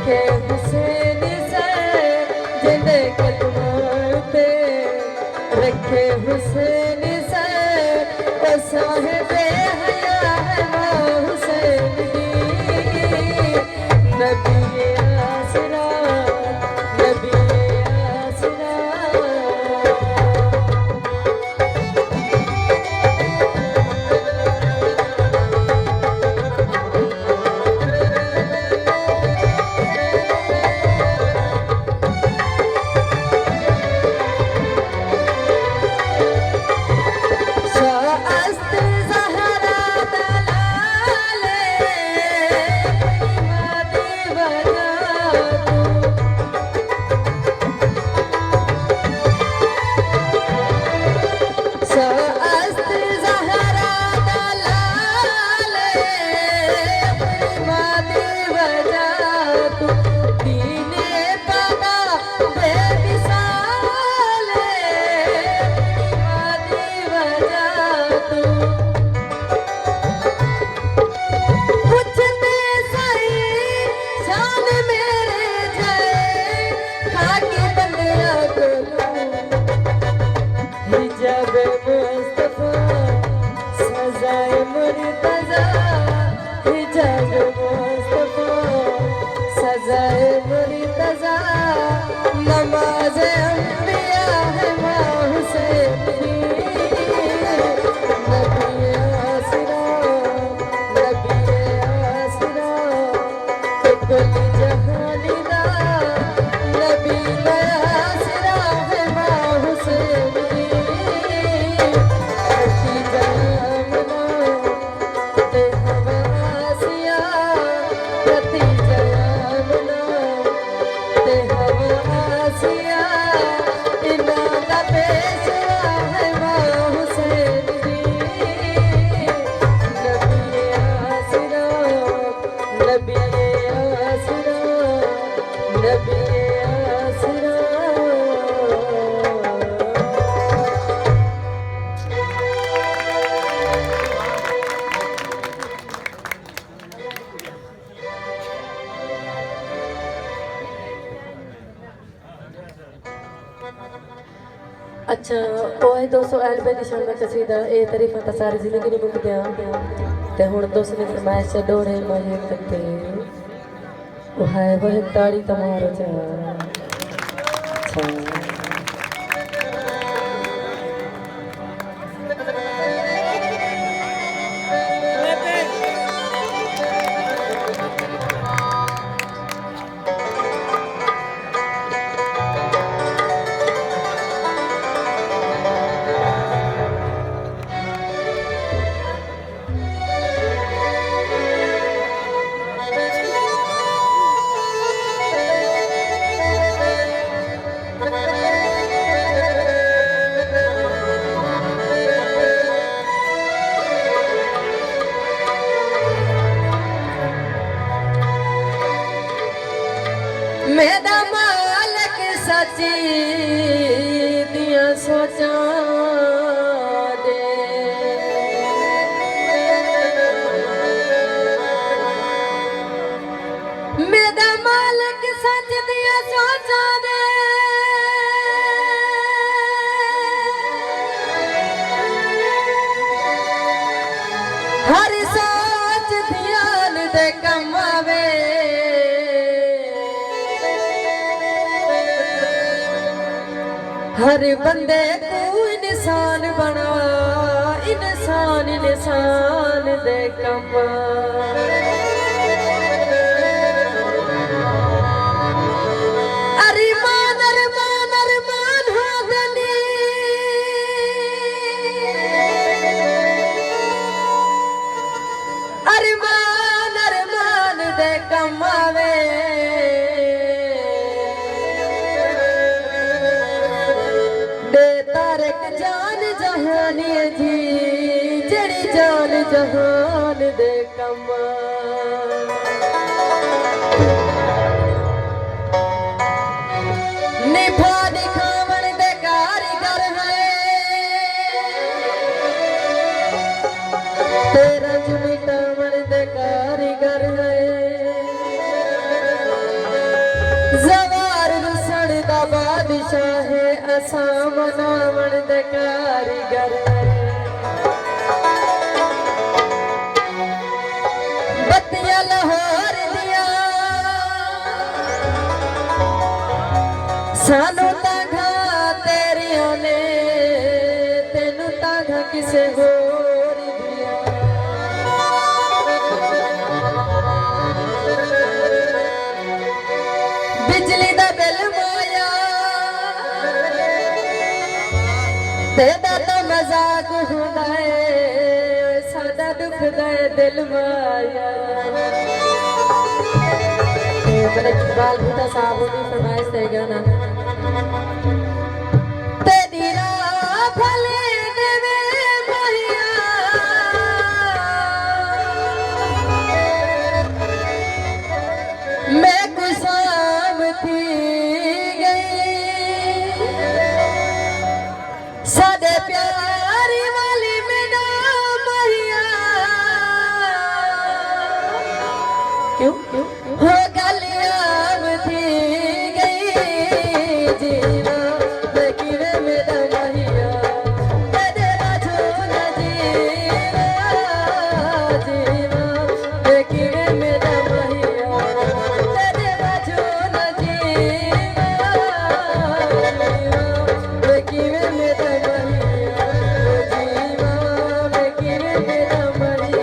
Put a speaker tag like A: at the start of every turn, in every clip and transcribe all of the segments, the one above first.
A: रखे हुसैन से जिंदे कदमों पे रखे हुसैन से ओ साहिबे हया है वो हुसैन दी नबी आसरा नबी आसरा नमाज अंबिया है माँ हुसैन दी नबी आसरा नबी आसरा कुल जहानी दा नबी आसरा है माँ हुसैन दी अति जहाना ते हवासिया अति जहाना ते हवासिया इना दा पेशवा है माँ हुसैन दी नबी आसरा नबी आसरा नबी आसरा अच्छा ओए दोस्तों एल्बे दी शान कसीदा ए तारीफां ता सारी जिंदगी नहीं मुकदियां ते हुण दोस्त ने फरमाइश से डोड़े माये करते ओ है वह ताड़ी तमारो जा अच्छा मेरा मालिक सची दिया सोचा दे मेरा मालिक सच दिया सोचा दे हर सोच ध्यान दे कमावे हर बंदे को इंसान बना इंसान इंसान दे कमा अरे मान हो गनी अरे मान दे कमावे जान जहानी जी जड़ी जान जहान दे कमा निभा दिखावन दे कारीगर है तेरा मिटावन दे कारीगर है जवार रुसण दा बादशाह है असां मनावण दे कारीगर बत्तियां लाहौर दिया सानू ताघा तेरिया ने तेनू ताघा किसे होर दिया बिजली दा बिल माया तेदा तो मजाक हुंदा है सादा दुख दा दिल माया मेरे इकबाल भुट्टा साहब ने फरमाइश है गाना तेरी राह भले देवे मैया मैं गुसाम थी गई सादे प्यारी वाली मेरा मैया क्यों हो गलियां थी गई जीवा लेकिन मेरा मैया तेरे बाजू न जीवा जीवा लेकिन मेरा मैया तेरे बाजू न जीवा लेकिन मेरा मैया जीवा लेकिन मेरा मैया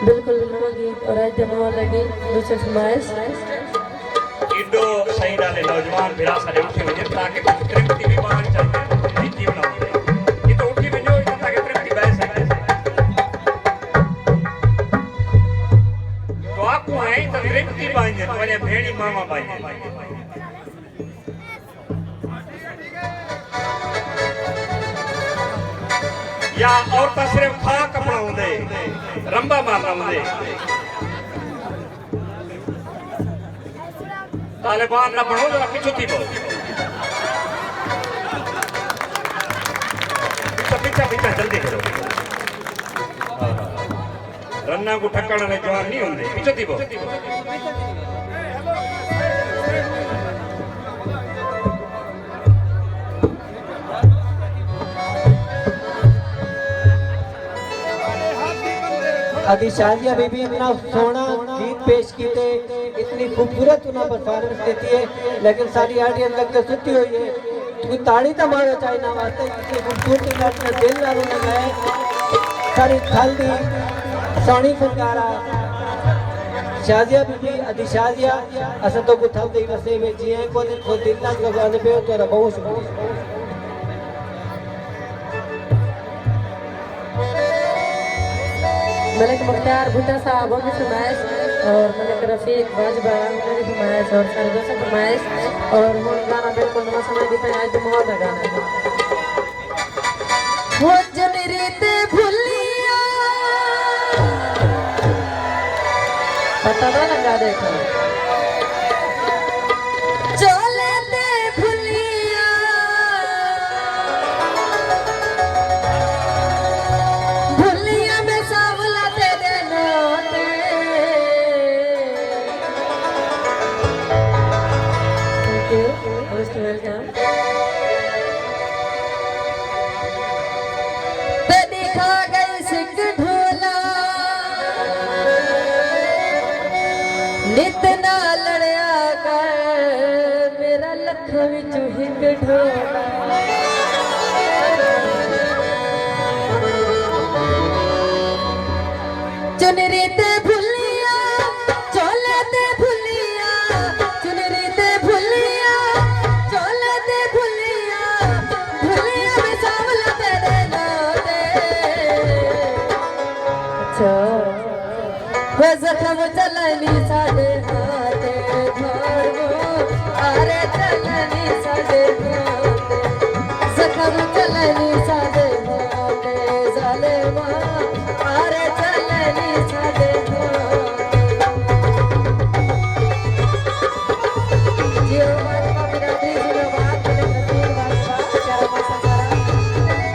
A: बिल्कुल नवा गीत और आज दमा लगी दूसरी फरमाइश
B: इडो सही डाले नौजवान बिरा सारे उठे वजन ताकि कुछ तृप्ति भी बाहर चाहिए नीति बनाओ ये तो उठी वजो ताकि तृप्ति बैठ सके तो आपको है तो तृप्ति बांझे तो वने भेड़ी मामा बांझे या और तो सिर्फ खा कपड़ा होंदे रंबा मारना होंदे तालिबान ना बनो जरा पीछे थी बहुत पीछा पीछा जल्दी करो रन्ना को ठक्कड़ ने जवान नहीं होंदे पीछे थी बहुत
C: अभी शाजिया बीबी इतना सोना गीत पेश किए इतनी खूबसूरत उन्हें परफॉर्मेंस देती है लेकिन सारी ऑडियंस लगकर सुती हुई है कोई ताड़ी तो मारो चाहे ना वास्ते इतनी खूबसूरती का दिल ना लगाए सारी हल्दी सोनी फुलकारा शाजिया बीबी अदी शाजिया अस तो को थल दे वसे में जी को दिल ना लगाने पे तो बहुत
A: मलिक मुख्तार भुट्टा साहब की फरमाइश और मलिक रफीक वाजबा उनकी फरमाइश और सरदों से फरमाइश और वो गाना बिल्कुल नवा समय की आज तो बहुत गाना वो जन रीते भूलिया पता ना लगा देखो नितना लड़िया कर मेरा लख विच हिक ढोला चुनरी ते भुलिया चोले ते भुलिया चुनरी ते भुलिया चोले ते भुलिया भुलिया में सावला तेरे नाते अच्छा वो जख्म चलनी साडे हाथे घोड़ो अरे चलनी साडे हाथे जख्म चलनी साडे हाथे जालेमा अरे चलनी साडे हाथे जियो बात का बिरादरी जियो बात बोले नसीब वास्ता चारा मौसम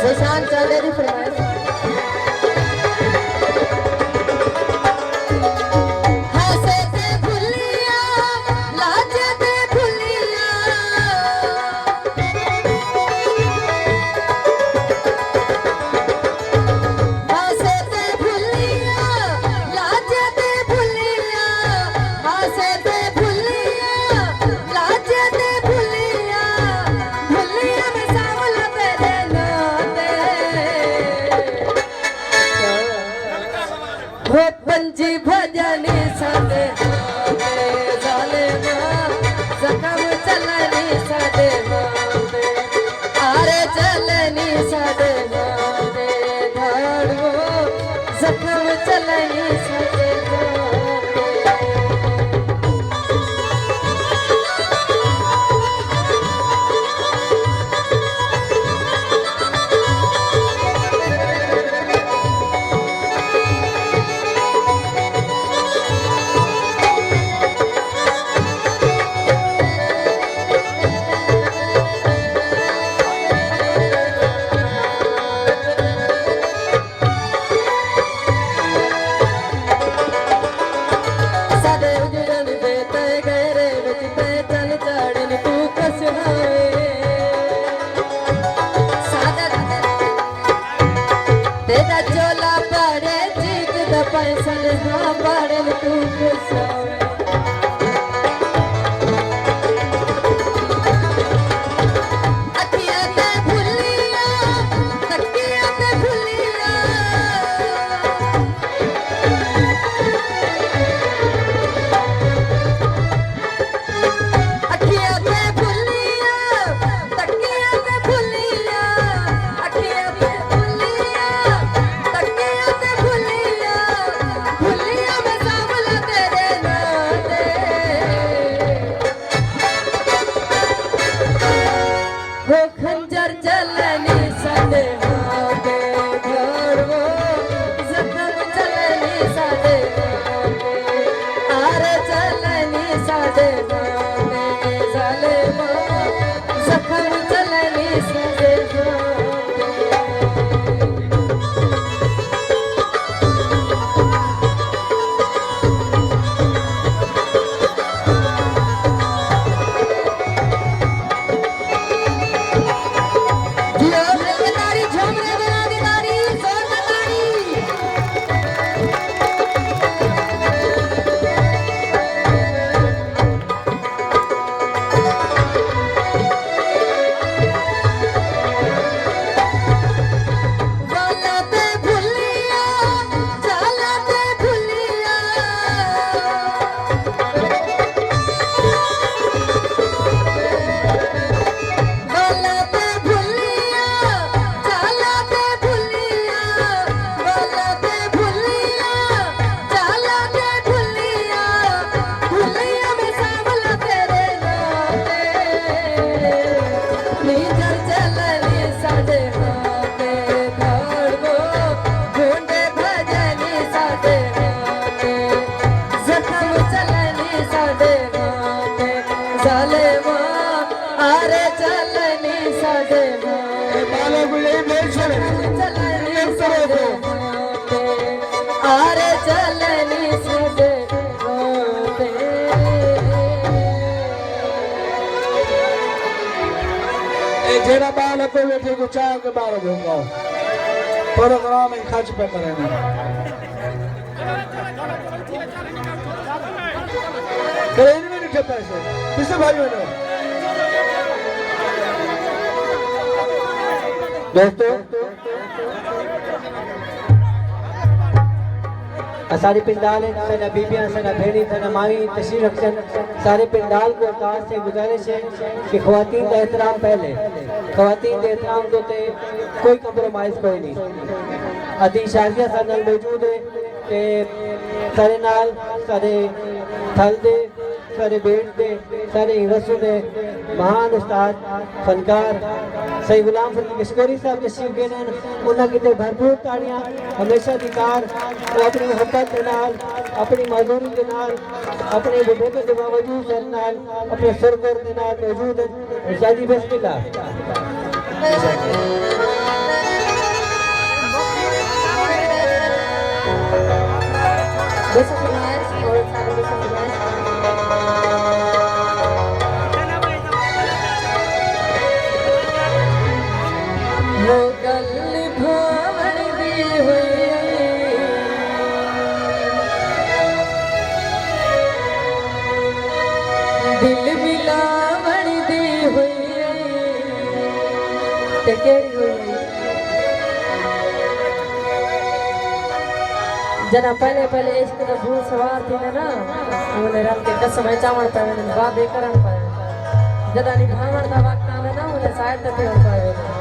A: सुशांत चले दी फरमाइश हंसे ते भुलिया लाजे ते भुलिया हाथे जालिमा जख्म चलनी साजे जालिमा अरे चलनी साजे अरे चलनी साजे
C: जेड़ा बाल पे बैठे को चाय के बारे दूंगा प्रोग्राम में खर्च पे करेंगे करेंगे नहीं उठे पैसे किसे भाइयों ने दोस्तों सारे पिंडाल सना बीबियां सना भेड़ी सना माई तशरीफ रखन सारे पिंडाल को अवतार से गुजारिश है कि ख्वातीन का एहतराम पहले ख्वातीन के एहतराम को ते कोई कंप्रोमाइज कोई नहीं अदी शाजिया सानल मौजूद है कि सारे नाल सारे थल दे सारे बेट दे सारे रसू दे महान उस्ताद फनकार सही गुलाम फकीर कशकोरी साहब तशरीफ गए हैं उन्हें कितने भरपूर ताड़ियां हमेशा अधिकार अपनी मोहब्बत के नाल अपनी मजदूरी के नाल अपने बुढ़े के बावजूद सर नाल अपने सुरगुर के नाल मौजूद है शादी बिस्मिल्लाह
A: वो गल भावण दी हुई दिल मिलावण दी हुई ते केड़ी हुई जना पहले इश्क का भूत सवार थी ना उन्हें रब के कसम चावण पाए वादे करण पाए जदा निभावण का वक्त आवे ना उन्हें शायद तक पाए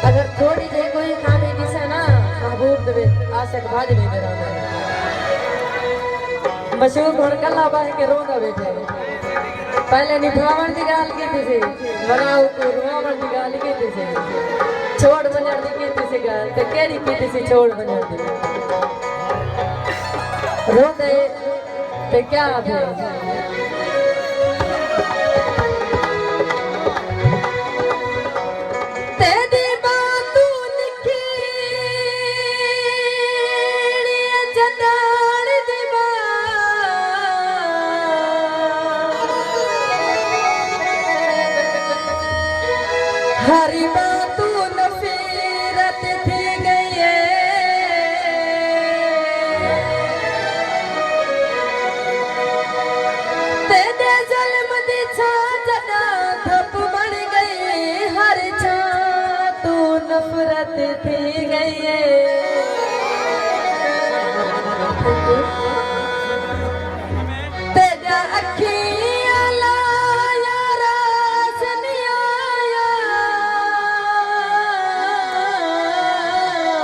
A: अगर थोड़ी जे कोई खामी किसे ना महबूब दे आशिक भाज नहीं दे रहा मशहूर होण कल्ला बाह के रोंदा बैठे पहले निभावण दी गाल की थी बनाओ को रोवण दी गाल की थी छोड़ वञण दी की थी गाल ते केड़ी की थी छोड़ वञण दी रोंदे ते क्या थे हरी बातू नफीरत थी गई तेरे ज़ल्म दी छा जदा धप बन गई हर छा तू नफरत थी गई